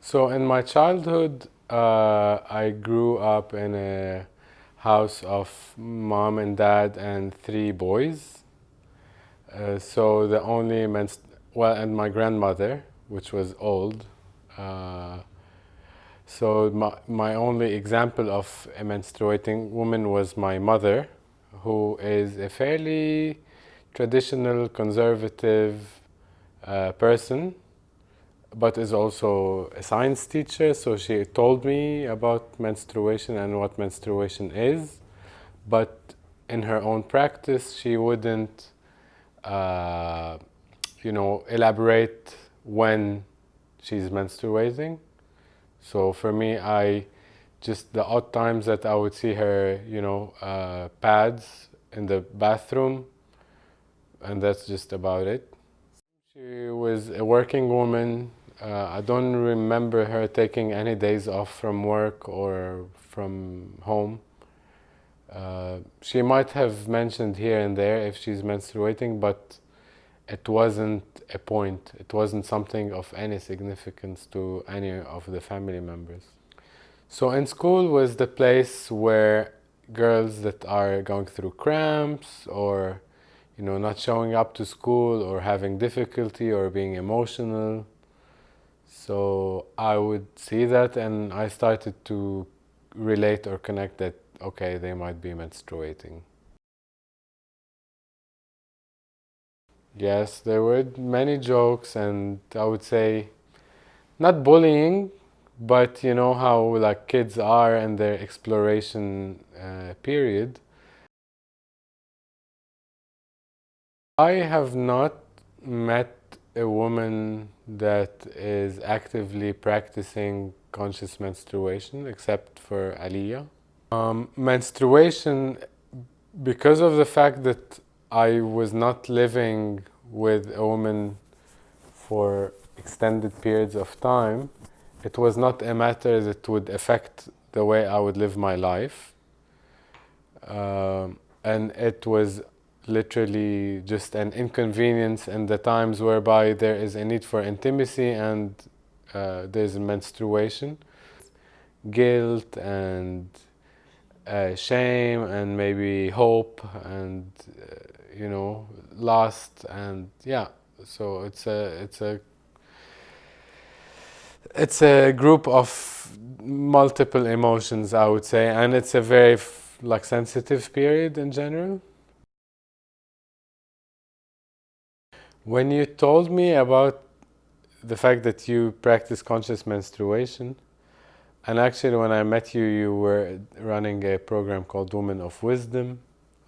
So in my childhood, I grew up in a house of mom and dad and three boys. So the only well, and my grandmother, which was old. Uh, so my only example of a menstruating woman was my mother, who is a fairly traditional, conservative person, but is also a science teacher. So she told me about menstruation and what menstruation is, but in her own practice, she wouldn't, uh, elaborate when she's menstruating. So for me, I just the odd times that I would see her, pads in the bathroom, and that's just about it. She was a working woman. I don't remember her taking any days off from work or from home. She might have mentioned here and there if she's menstruating, but it wasn't a point. It wasn't something of any significance to any of the family members. So in school was the place where girls that are going through cramps or not showing up to school or having difficulty or being emotional. So I would see that and I started to relate or connect that, okay, they might be menstruating. Yes, there were many jokes and I would say not bullying, but you know how like kids are in their exploration period. I have not met a woman that is actively practicing conscious menstruation except for Aliyah. Menstruation, because of the fact that I was not living with a woman for extended periods of time, it was not a matter that would affect the way I would live my life. And it was literally just an inconvenience in the times whereby there is a need for intimacy and there's menstruation, guilt and shame and maybe hope and lost and yeah. So it's a group of multiple emotions, I would say, and it's a very like sensitive period in general. When you told me about the fact that you practice conscious menstruation, and actually when I met you, you were running a program called Women of Wisdom,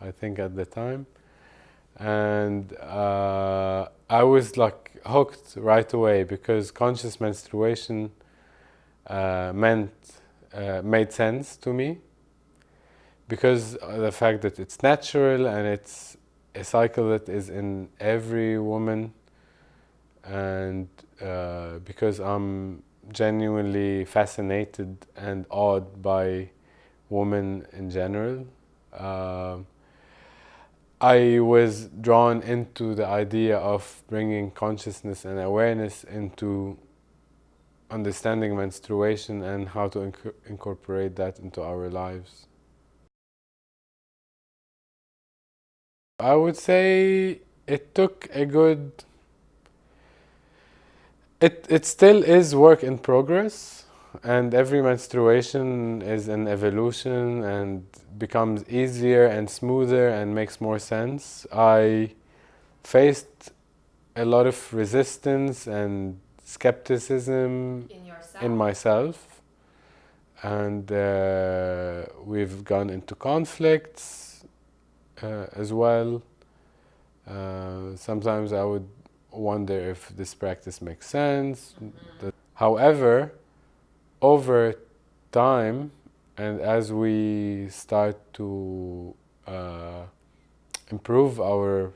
I think at the time, and I was like hooked right away because conscious menstruation meant made sense to me because of the fact that it's natural and it's a cycle that is in every woman, and because I'm genuinely fascinated and awed by women in general. Uh, I was drawn into the idea of bringing consciousness and awareness into understanding menstruation and how to incorporate that into our lives. I would say it took a good. It still is work in progress, and every menstruation is an evolution and becomes easier and smoother and makes more sense. I faced a lot of resistance and skepticism in myself, and we've gone into conflicts as well. Sometimes I would wonder if this practice makes sense. However, over time, and as we start to uh, improve our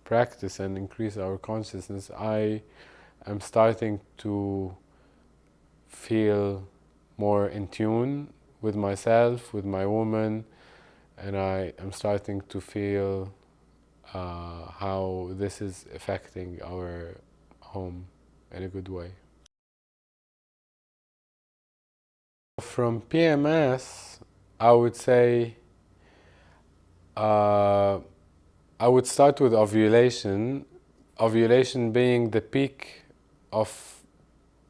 practice and increase our consciousness, I am starting to feel more in tune with myself, with my woman, and I am starting to feel how this is affecting our home in a good way. from PMS, I would say uh, I would start with ovulation. Ovulation being the peak of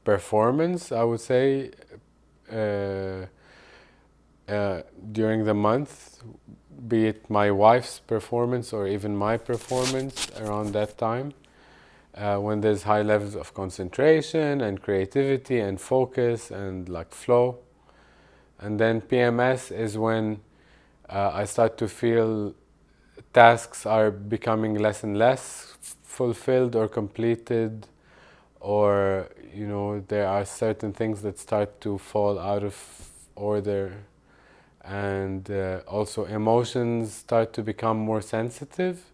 performance, I would say, uh, during the month, be it my wife's performance or even my performance around that time, when there's high levels of concentration and creativity and focus and like flow. And then PMS is when I start to feel tasks are becoming less and less fulfilled or completed, or there are certain things that start to fall out of order, and also emotions start to become more sensitive.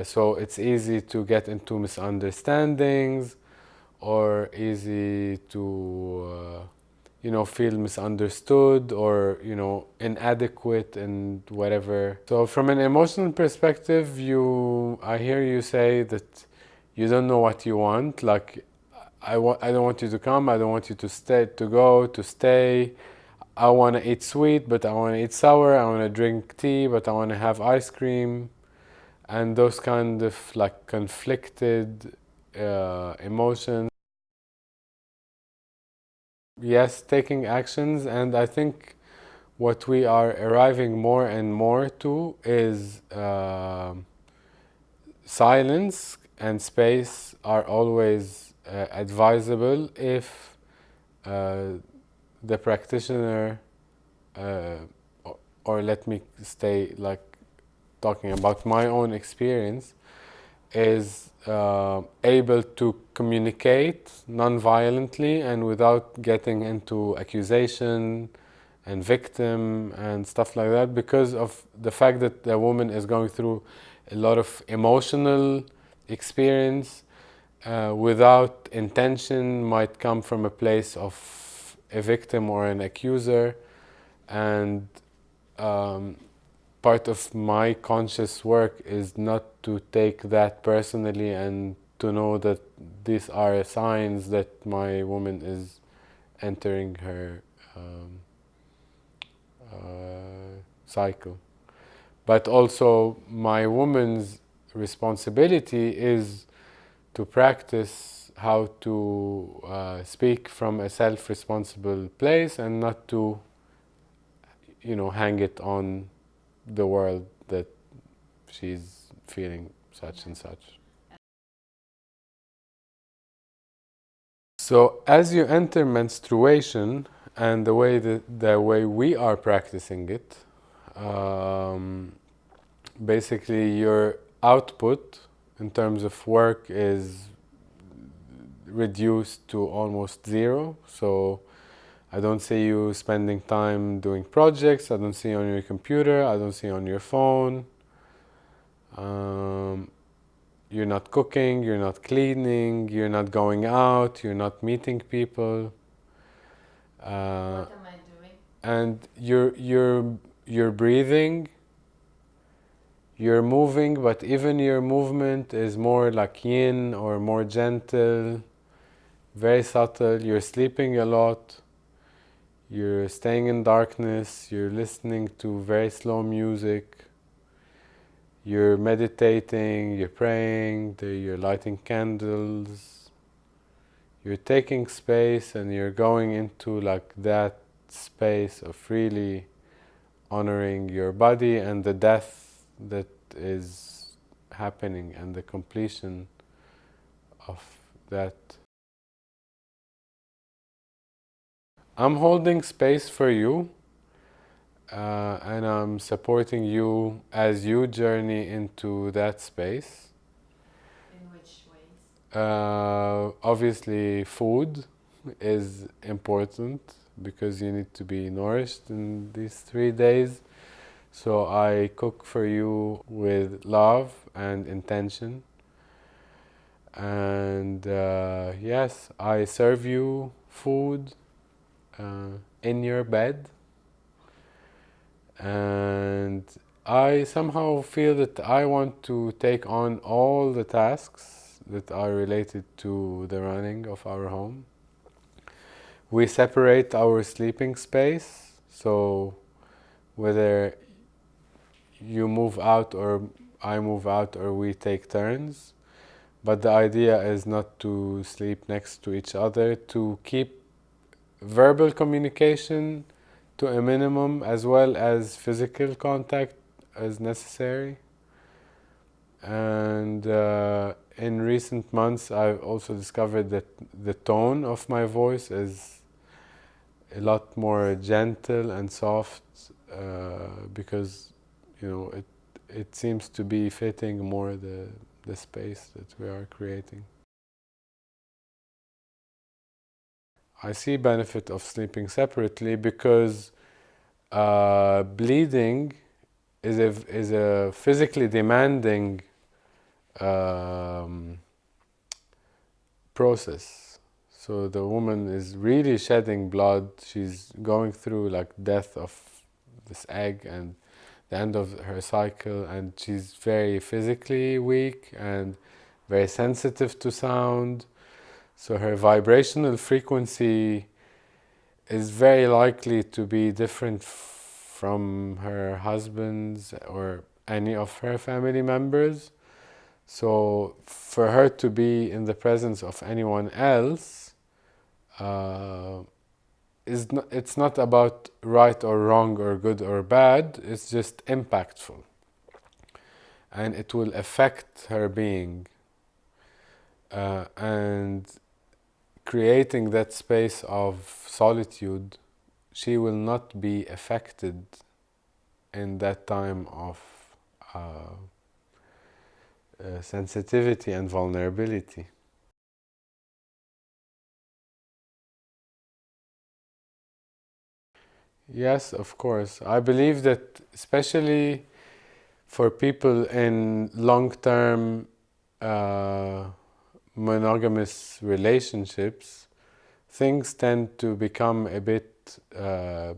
So it's easy to get into misunderstandings, or easy to feel misunderstood, or inadequate and whatever. So from an emotional perspective, I hear you say that you don't know what you want. Like, I don't want you to come, I don't want you to stay. I want to eat sweet, but I want to eat sour. I want to drink tea, but I want to have ice cream. And those kind of like conflicted emotions. Yes, taking actions. And I think what we are arriving more and more to is silence and space are always advisable if uh, the practitioner, uh, or let me stay like talking about my own experience, is able to communicate non-violently and without getting into accusation and victim and stuff like that, because of the fact that the woman is going through a lot of emotional experience without intention, might come from a place of a victim or an accuser. And um, part of my conscious work is not to take that personally, and to know that these are signs that my woman is entering her cycle. But also, my woman's responsibility is to practice how to speak from a self-responsible place, and not to, hang it on the world that she's feeling such and such. So as you enter menstruation, and the way we are practicing it, um, basically your output in terms of work is reduced to almost zero. So I don't see you spending time doing projects. I don't see you on your computer. I don't see you on your phone. Um, You're not cooking, you're not cleaning, you're not going out, you're not meeting people. What am I doing? And you're breathing, you're moving, but even your movement is more like yin or more gentle, very subtle. You're sleeping a lot, you're staying in darkness, you're listening to very slow music, you're meditating, you're praying, you're lighting candles. You're taking space, and you're going into like that space of really honoring your body and the death that is happening, and the completion of that. I'm holding space for you, and I'm supporting you as you journey into that space. In which ways? Obviously, food is important because you need to be nourished in these 3 days. So I cook for you with love and intention. And yes, I serve you food in your bed. And I somehow feel that I want to take on all the tasks that are related to the running of our home we separate our sleeping space. So whether you move out or I move out or we take turns. But the idea is not to sleep next to each other, to keep verbal communication to a minimum as well as physical contact as necessary. And in recent months, I've also discovered that the tone of my voice is a lot more gentle and soft because it seems to be fitting more the space that we are creating. I see benefit of sleeping separately because bleeding is a physically demanding um, process. So the woman is really shedding blood. She's going through like death of this egg and the end of her cycle, and she's very physically weak and very sensitive to sound. So her vibrational frequency is very likely to be different from her husband's or any of her family members. So for her to be in the presence of anyone else uh, it's not about right or wrong or good or bad. It's just impactful, and it will affect her being. And creating that space of solitude, she will not be affected in that time of uh, sensitivity and vulnerability. Yes, of course. I believe that especially for people in long-term uh, monogamous relationships, things tend to become a bit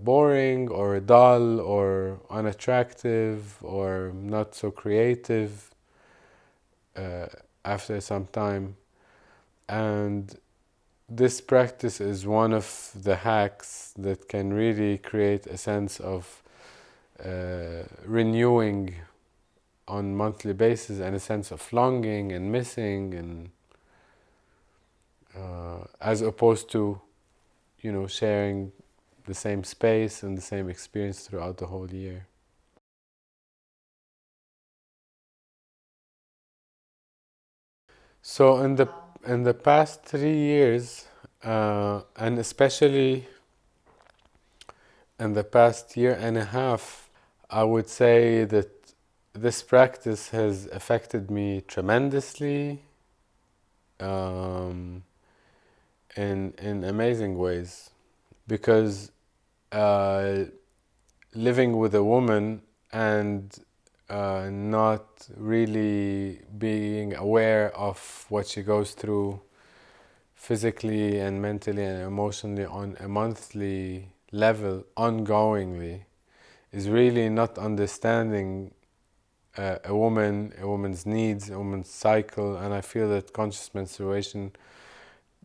boring or dull or unattractive or not so creative uh, after some time. And this practice is one of the hacks that can really create a sense of renewing on monthly basis and a sense of longing and missing and as opposed to sharing the same space and the same experience throughout the whole year. So in the past 3 years, and especially in the past year and a half, I would say that this practice has affected me tremendously um, in amazing ways because uh, living with a woman and not really being aware of what she goes through physically and mentally and emotionally on a monthly level ongoingly is really not understanding a woman's needs, a woman's cycle. And I feel that conscious menstruation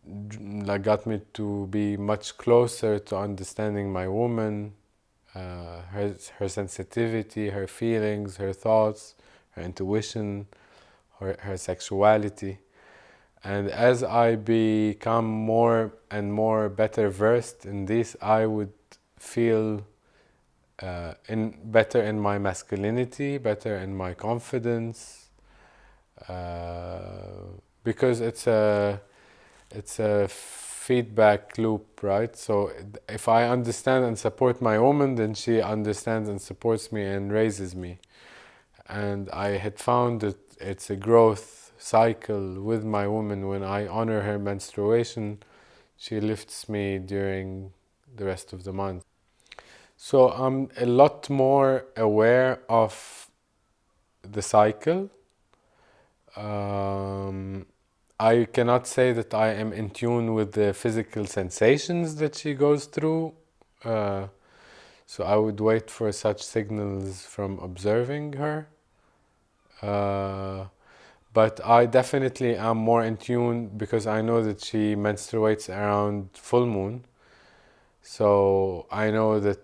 like got me to be much closer to understanding my woman, her sensitivity, her feelings, her thoughts, her intuition, her sexuality. And as I become more and more better versed in this, I would feel in better in my masculinity, better in my confidence, uh, because it's a feedback loop, right? So if I understand and support my woman, then she understands and supports me and raises me. And I had found that it's a growth cycle with my woman. When I honor her menstruation, she lifts me during the rest of the month. So I'm a lot more aware of the cycle. Um, I cannot say that I am in tune with the physical sensations that she goes through. Uh, so I would wait for such signals from observing her. Uh, but I definitely am more in tune because I know that she menstruates around full moon. So I know that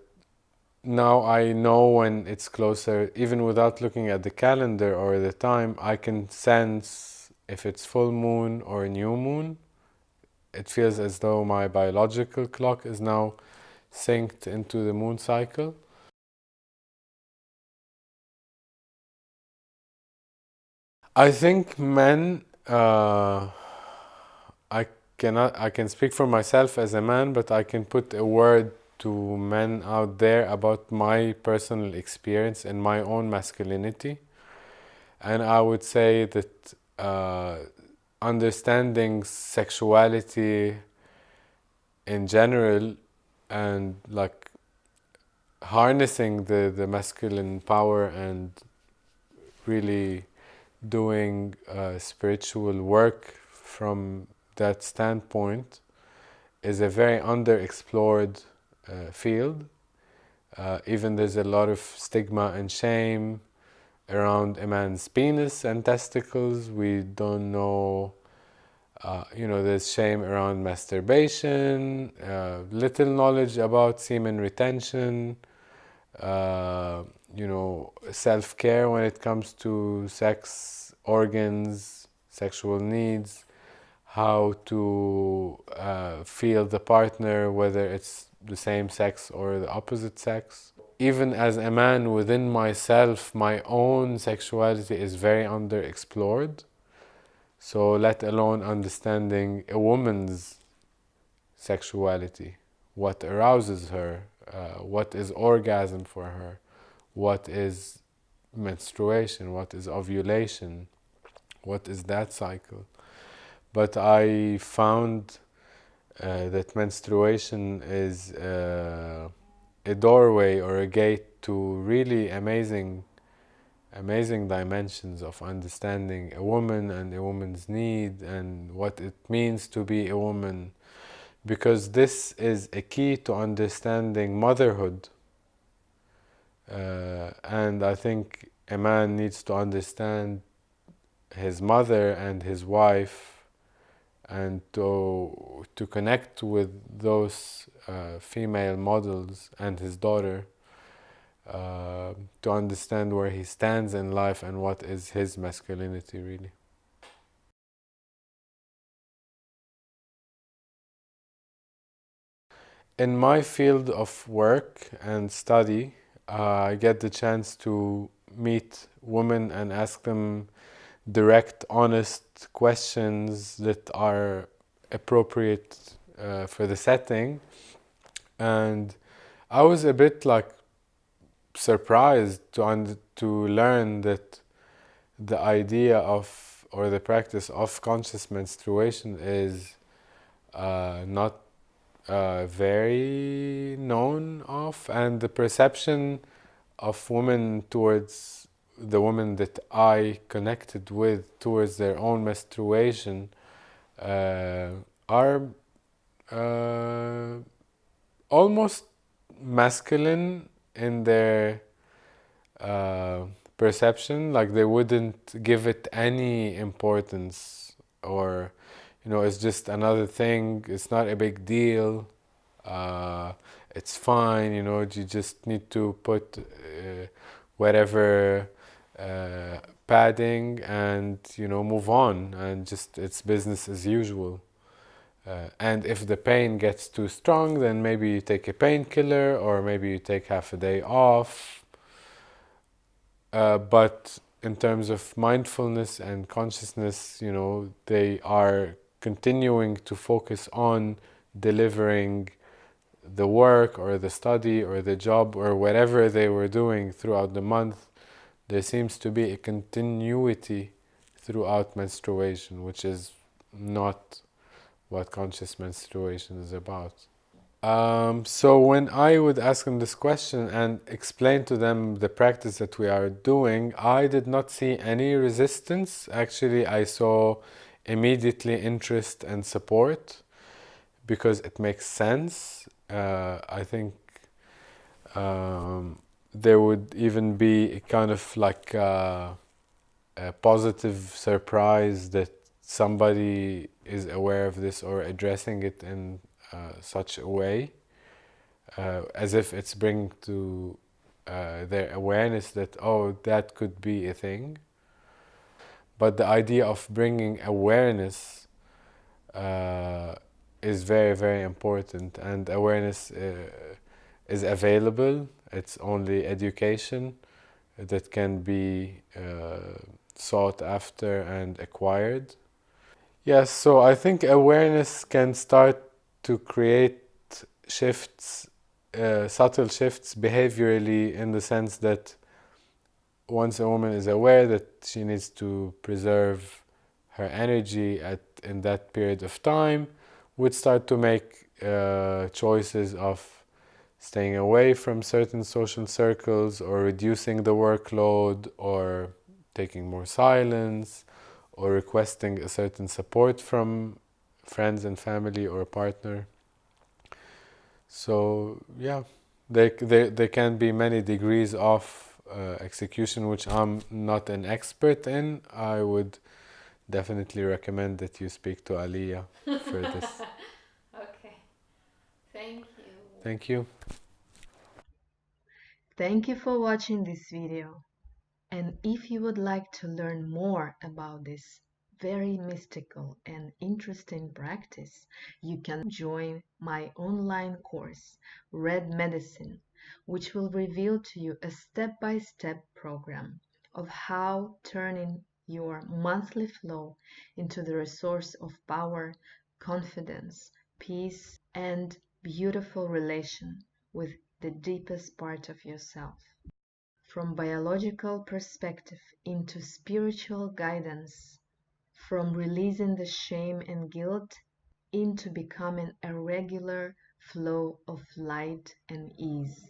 now I know when it's closer, even without looking at the calendar or the time, I can sense if it's full moon or new moon. It feels as though my biological clock is now synced into the moon cycle. I think men, I I can speak for myself as a man, but I can put a word to men out there about my personal experience and my own masculinity. And I would say that understanding sexuality in general and like harnessing the masculine power and really doing spiritual work from that standpoint is a very underexplored field. Even there's a lot of stigma and shame around a man's penis and testicles. We don't know, there's shame around masturbation, little knowledge about semen retention, self care when it comes to sex organs, sexual needs, how to feel the partner, whether it's the same sex or the opposite sex. Even as a man within myself, my own sexuality is very underexplored. So, let alone understanding a woman's sexuality, what arouses her, what is orgasm for her, what is menstruation, what is ovulation, what is that cycle. But I found that menstruation is a doorway or a gate to really amazing dimensions of understanding a woman and a woman's need and what it means to be a woman, because this is a key to understanding motherhood. And I think a man needs to understand his mother and his wife and to connect with those female models and his daughter, to understand where he stands in life and what is his masculinity really. In my field of work and study, I get the chance to meet women and ask them direct, honest questions that are appropriate for the setting. And I was a bit like surprised to learn that the idea of or the practice of conscious menstruation is not very known of, and the perception of women towards the women that I connected with towards their own menstruation uh, are uh, almost masculine in their uh, perception, like they wouldn't give it any importance, or it's just another thing, it's not a big deal, uh, it's fine, you just need to put whatever padding and move on, and just it's business as usual. And if the pain gets too strong, then maybe you take a painkiller or maybe you take half a day off. But in terms of mindfulness and consciousness, they are continuing to focus on delivering the work or the study or the job or whatever they were doing throughout the month. There seems to be a continuity throughout menstruation, which is not what conscious menstruation is about. So when I would ask them this question and explain to them the practice that we are doing, I did not see any resistance. Actually, I saw immediately interest and support because it makes sense. I think there would even be a kind of like a positive surprise that somebody is aware of this or addressing it in such a way. as if it's bring to their awareness that, oh, that could be a thing. But the idea of bringing awareness uh, is very, very important, and awareness is available. It's only education that can be sought after and acquired. Yes, so I think awareness can start to create shifts, subtle shifts behaviorally, in the sense that once a woman is aware that she needs to preserve her energy in that period of time, would start to make choices of staying away from certain social circles, or reducing the workload, or taking more silence, or requesting a certain support from friends and family or a partner. So yeah, there can be many degrees of execution, which I'm not an expert in. I would definitely recommend that you speak to Aliyah for this. Okay. Thank you. Thank you. Thank you for watching this video. And if you would like to learn more about this very mystical and interesting practice, you can join my online course, Red Medicine, which will reveal to you a step-by-step program of how turning your monthly flow into the resource of power, confidence, peace, and beautiful relation with the deepest part of yourself. From biological perspective into spiritual guidance, from releasing the shame and guilt into becoming a regular flow of light and ease.